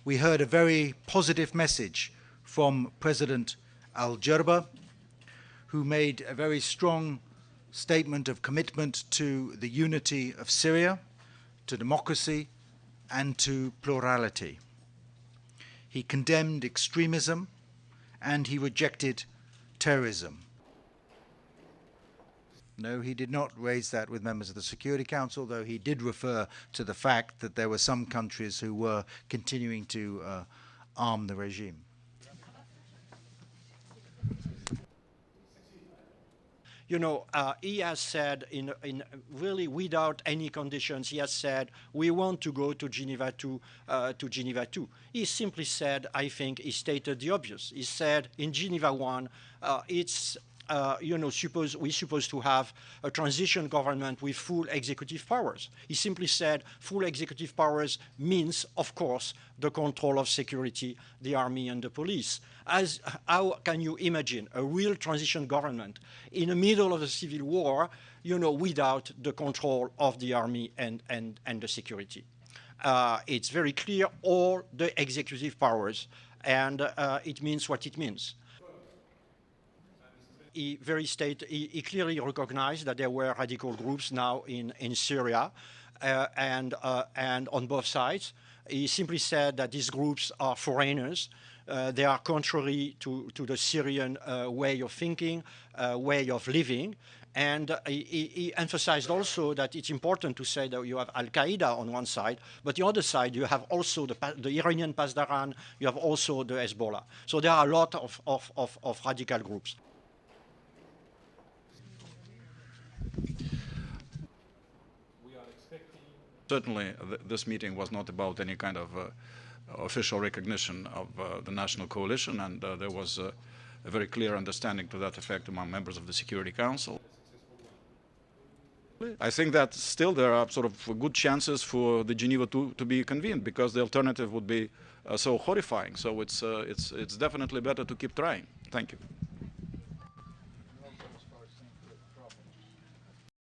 we heard a very positive message from President Al-Jarba, who made a very strong statement of commitment to the unity of Syria, to democracy, and to plurality. He condemned extremism and he rejected terrorism. No, he did not raise that with members of the Security Council, though he did refer to the fact that there were some countries who were continuing to arm the regime. You know, he has said, in really without any conditions, he has said, we want to go to Geneva to Geneva 2. He simply said, I think he stated the obvious. He said in Geneva 1, it's you know, we're supposed to have a transition government with full executive powers. He simply said full executive powers means, of course, the control of security, the army and the police. How can you imagine a real transition government in the middle of a civil war, you know, without the control of the army and the security? It's very clear, all the executive powers, and it means what it means. He clearly recognized that there were radical groups now in Syria and on both sides. He simply said that these groups are foreigners. They are contrary to the Syrian way of thinking, way of living. And he emphasized also that it's important to say that you have Al-Qaeda on one side, but the other side you have also the Iranian Pasdaran, you have also the Hezbollah. So there are a lot of radical groups. Certainly, this meeting was not about any kind of official recognition of the national coalition, and there was a very clear understanding to that effect among members of the Security Council. I think that still there are sort of good chances for the Geneva to be convened, because the alternative would be so horrifying. So it's definitely better to keep trying. Thank you.